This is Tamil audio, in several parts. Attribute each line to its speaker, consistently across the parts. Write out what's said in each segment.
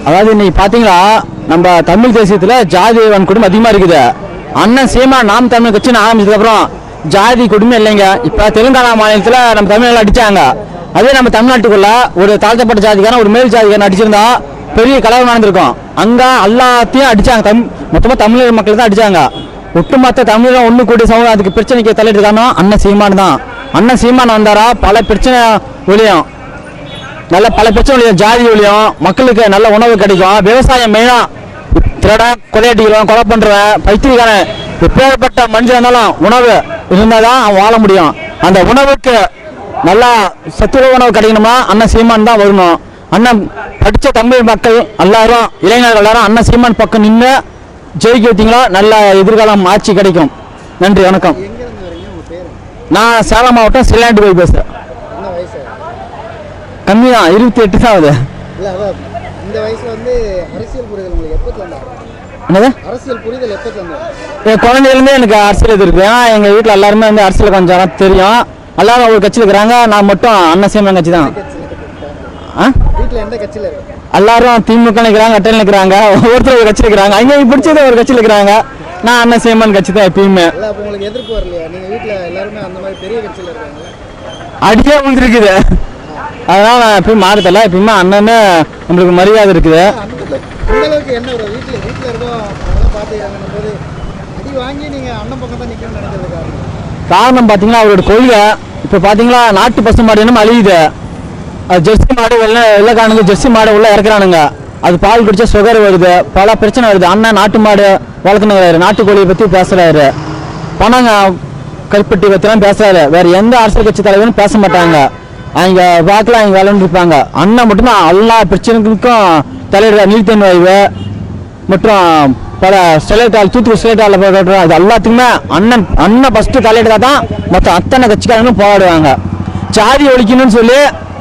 Speaker 1: அதாவது இன்னைக்கு பார்த்தீங்களா நம்ம தமிழ் தேசியத்தில் ஜாதி வன்கொடுமை அதிகமாக இருக்குது. அண்ணன் சீமா நாம் தமிழ் கட்சின்னு ஆரம்பிச்சதுக்கப்புறம் ஜாதி கொடுமை இல்லைங்க. இப்போ தெலுங்கானா மாநிலத்தில் நம்ம தமிழ்நாட்டில் அடித்தாங்க. அதே நம்ம தமிழ்நாட்டுக்குள்ள ஒரு தாழ்த்தப்பட்ட ஜாதிக்காரன் ஒரு மேல் ஜாதிக்காரன் அடிச்சிருந்தா பெரிய கலவரம் நடந்திருக்கும். அங்கே எல்லாத்தையும் அடித்தாங்க. மொத்தமாக தமிழர் மக்கள் தான் அடித்தாங்க. ஒட்டுமொத்த தமிழரும் ஒன்று கூடிய சமூகம் அதுக்கு பிரச்சனைக்கு தள்ளிட்டு இருக்கானோ அண்ணன் சீமான் தான். அண்ணன் சீமான் வந்தாரா பல பிரச்சனை ஒழியும், நல்ல பல பிரச்சனை ஒழியும், ஜாதி ஒழியும், மக்களுக்கு நல்ல உணவு கிடைக்கும். விவசாயம் மெயினாக திருட கொலையடிக்கிறவன் கொலை பண்ணுறவன் பைத்தியக்காரன் எப்பேற்பட்ட மனுஷன் இருந்தாலும் உணவு இருந்தால் தான் அவன் வாழ முடியும். அந்த உணவுக்கு நல்லா சத்துள்ள உணவு கிடைக்கணுமா அண்ணன் சீமான் தான் வரணும். அண்ணன் படித்த தமிழ் மக்கள் எல்லாரும் இளைஞர்கள் எல்லாரும் அண்ணன் சீமான் பக்கம் நின்று ஜெயிக்க வைத்தீங்களா நல்ல எதிர்காலம் ஆட்சி கிடைக்கும். நன்றி, வணக்கம். நான் சேலம் மாவட்டம் சில்லாண்டு போய் பேசுகிறேன். கம்மி தான், 28 தான் ஆகுது. என்னது குழந்தையிலேருந்தே எனக்கு அரசியல் இது இருக்கு. ஏன்னா எங்கள் வீட்டில் எல்லாருமே வந்து அரசியல் கொஞ்சம் தெரியும். எல்லாரும் ஒரு கட்சியில் இருக்கிறாங்க. நான் மட்டும் அண்ணன் சீமான் கட்சி தான். எல்லாரும் திமுக நிற்கிறாங்க, அட்டையில் நிற்கிறாங்க, ஒவ்வொருத்தர் ஒரு கட்சி இருக்கிறாங்க. அங்கே பிடிச்சது ஒரு கட்சியில் இருக்கிறாங்க. நான் அண்ணன் சீமான் கட்சி தான் எப்பயுமே. அடியே விழுந்துருக்குது. அதனால நான் எப்பயும் மாறுதல எப்பயுமே அண்ணன்னு நம்மளுக்கு மரியாதை இருக்குது. காரணம் பார்த்தீங்கன்னா அவரோட கொள்கை. இப்போ பார்த்தீங்களா நாட்டு பசு மாடு என்ன அழியுது. அது ஜெர்சி மாடு வெள்ளைக்கானுங்க ஜெர்சி மாடு உள்ள இறக்குறானுங்க. அது பால் குடிச்சா சுகர் வருது, பல பிரச்சனை வருது. அண்ணன் நாட்டு மாடு வளர்க்கணுங்கிறாரு, நாட்டுக்கோழியை பற்றி பேசுறாரு, பணங்க கருப்பட்டி பற்றிலாம் பேசுறாரு. வேற எந்த அரசியல் கட்சி தலைவரும் பேச மாட்டாங்க. அவங்க வாக்கில் அவங்க விளையாண்டுருப்பாங்க. அண்ணன் மட்டும்தான் எல்லா பிரச்சனைக்கும் தலையிடுறாரு. நீர்த்தன் வாய்வு மற்றும் பல ஸ்டெலைட்டால் தூத்துக்குடி ஸ்டெலைட்டால் போடுறோம். அது எல்லாத்துக்குமே அண்ணன் ஃபஸ்ட்டு தலையிட்டா தான் மற்ற அத்தனை கட்சிக்காரங்களும் போராடுவாங்க. ஜாதி ஒழிக்கணும்னு சொல்லி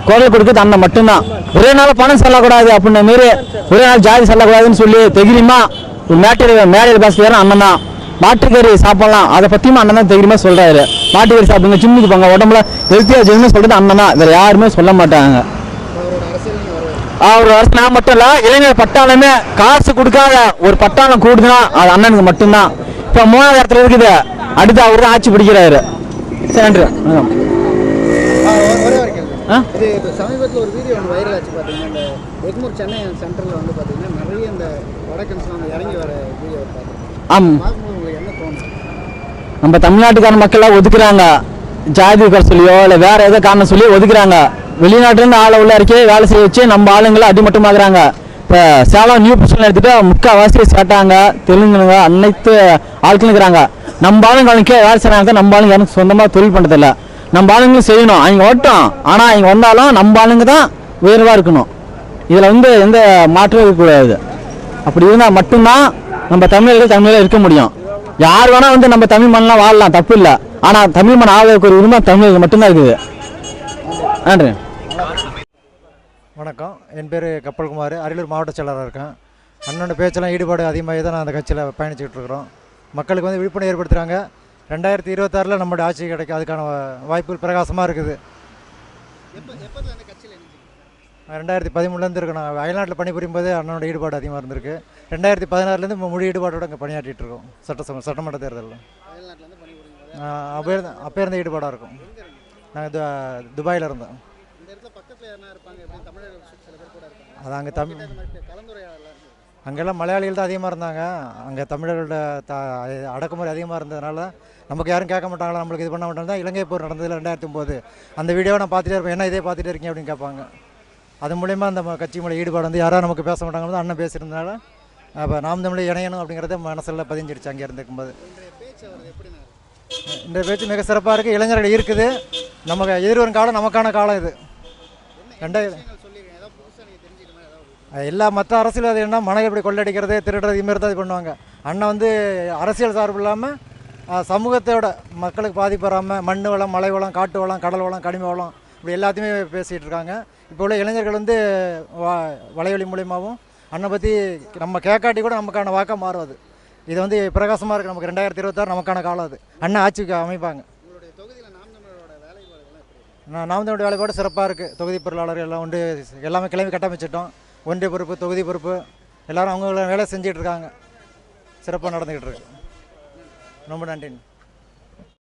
Speaker 1: குரல் கொடுக்குறது அண்ணன் மட்டும்தான். ஒரே நாள் பணம் செல்லக்கூடாது அப்படின்ன மாரி ஒரே நாள் ஜாதி செல்லக்கூடாதுன்னு சொல்லி தைரியமா ஒரு மேடையில் பேசுகிறாரு அண்ணன் தான். மாட்டுக்கறி சாப்பிடலாம் அதை பற்றியும் அண்ணன் தான் தைரியமாக சொல்கிறாரு. மாட்டுக்கறி சாப்பிடுங்க, ஜிம்முக்கு போங்க, உடம்புல ஹெல்த்தியாக ஜிம்னு சொல்கிறது அண்ணன் தான். வேறு யாருமே சொல்ல மாட்டாங்க. அவர் அரசு நான் மட்டும் இல்லை, இளைஞர் பட்டாளமே காசு கொடுக்காத ஒரு பட்டாளம் கூடுதுன்னா அது அண்ணனுக்கு மட்டும்தான். இப்போ 3வது இடத்துல இருக்குது. அடுத்து அவர் தான் ஆட்சி பிடிக்கிறாரு. சரி,
Speaker 2: சமீபத்தில் ஒரு வீடியோ ஒன்று வைரல் ஆச்சு. பார்த்தீங்கன்னா இந்த எக்மூர் சென்னை சென்டரில் வந்து பார்த்தீங்கன்னா நிறைய இந்த வடக்கன்ஸ்லாம் இறங்கி வர வீடியோ பார்க்கும்போது உங்களுக்கு என்ன தோணும்?
Speaker 1: நம்ம தமிழ்நாட்டுக்கான மக்கள்லாம் ஒதுக்குறாங்க. ஜாதி சொல்லியோ இல்லை வேற ஏதோ காரணம் சொல்லி ஒதுக்குறாங்க. வெளிநாட்டிலேருந்து ஆளை உள்ள இருக்கே வேலை செய்ய வச்சு நம்ம ஆளுங்களை அடிமட்டமாகறாங்க. இப்போ சேலம் நியூ பொசிஷன் எடுத்துகிட்டு முக்கால்வாசி சேட்டாங்க தெலுங்குங்க அனைத்து ஆட்களும் இருக்கிறாங்க. நம்ம ஆளுங்களுக்கே வேலை செய்கிறாங்க. நம்ம ஆளுங்க யாரும் சொந்தமாக தொழில் பண்ணுறதில்ல. நம்ம ஆளுங்களும் செய்யணும். அவங்க ஓட்டம் ஆனால் அவங்க வந்தாலும் நம்ம ஆளுங்க தான் உயர்வாக இருக்கணும். இதில் வந்து எந்த மாற்றமும் இருக்கக்கூடாது. அப்படி இருந்தால் மட்டும்தான் நம்ம தமிழில் இருக்க முடியும். யார் வேணால் வந்து நம்ம தமிழ் மண்ணெலாம் வாழலாம், தப்பு இல்லை. ஆனால் தமிழ் மண் ஆளுக்கு ஒரு உரிமை தமிழுக்கு மட்டும்தான் இருக்குது. நன்றி.
Speaker 3: வணக்கம், என் பேர் கப்பல்குமார், அரியலூர் மாவட்ட செயலராக இருக்கேன். அண்ணனோட பேச்செல்லாம் ஈடுபாடு அதிகமாக தான் நான் அந்த கட்சியில் பயணிச்சுக்கிட்டு இருக்கிறோம். மக்களுக்கு வந்து விழிப்புணர்வு ஏற்படுத்துகிறாங்க. 2026 நம்மளுடைய ஆட்சி கிடைக்கும், அதுக்கான வாய்ப்புகள் பிரகாசமாக இருக்குது. 2013 இருக்கு. நான் அயல்நாட்டில் பணிபுரியும் போது அண்ணனோட ஈடுபாடு அதிகமாக இருந்திருக்கு. 2016 முழு ஈடுபாட்டோடு அங்கே பணியாற்றிட்டு இருக்கோம். சட்டமன்ற தேர்தலில் அப்போ இருந்த ஈடுபாடாக இருக்கும். நாங்கள் துபாயில் இருந்தோம். அது அங்கே அங்கெல்லாம் மலையாளிகள் தான் அதிகமாக இருந்தாங்க. அங்கே தமிழர்களோட அடக்குமுறை அதிகமாக இருந்ததுனால நமக்கு யாரும் கேட்க மாட்டாங்களா, நம்மளுக்கு இது பண்ண மாட்டாங்க. தான் இலங்கை போர் நடந்ததில் 2009 அந்த வீடியோவை நான் பார்த்துட்டே இருப்பேன். என்ன இதே பார்த்துட்டே இருக்கீங்க அப்படின்னு கேட்பாங்க. அது மூலயமா அந்த கட்சி மூலம் ஈடுபாடு வந்து யாரும் நமக்கு பேச மாட்டாங்க. அண்ணன் பேசியிருந்தனால அப்போ நாம் தமிழ் இணையணும் அப்படிங்கிறத மனசில் பதிஞ்சிடுச்சு அங்கே இருந்துக்கும்போது. இந்த பேச்சு மிக சிறப்பாக இருக்குது. இளைஞர்கள் இருக்குது. நமக்கு எதிர்வரும் காலம் நமக்கான காலம் இது. எல்லா மற்ற அரசியல் என்ன மனை எப்படி கொள்ளடிக்கிறது திருடுறது இதுமாரி தான் இது பண்ணுவாங்க. அண்ணன் வந்து அரசியல் சார்பு இல்லாமல் சமூகத்தோட மக்களுக்கு பாதிப்பு வராமல் மண் வளம், மலை வளம், காட்டு வளம், கடல் வளம், கனிம வளம் இப்படி எல்லாத்தையுமே பேசிகிட்டு இருக்காங்க. இப்போ உள்ள இளைஞர்கள் வந்து வலைவலி மூலியமாகவும் அண்ணனை பற்றி நம்ம கேட்காட்டி கூட நமக்கான வாக்காக மாறுவது. இது வந்து பிரகாசமாக இருக்குது. நமக்கு 2026 நமக்கான காலம். அது அண்ணன் ஆட்சிக்கு அமைப்பாங்க. நாம் தமிழோட வேலைப்பாடு சிறப்பாக இருக்குது. தொகுதி பொருளாளர் எல்லாம் உண்டு, எல்லாமே கிளம்பி கட்டமைச்சிட்டோம். ஒன்றிய பொறுப்பு தொகுதி பொறுப்பு எல்லோரும் அவங்கள வேலை செஞ்சிகிட்டு இருக்காங்க. சிறப்பாக நடந்துக்கிட்டு இருக்கு. ரொம்ப நன்றி.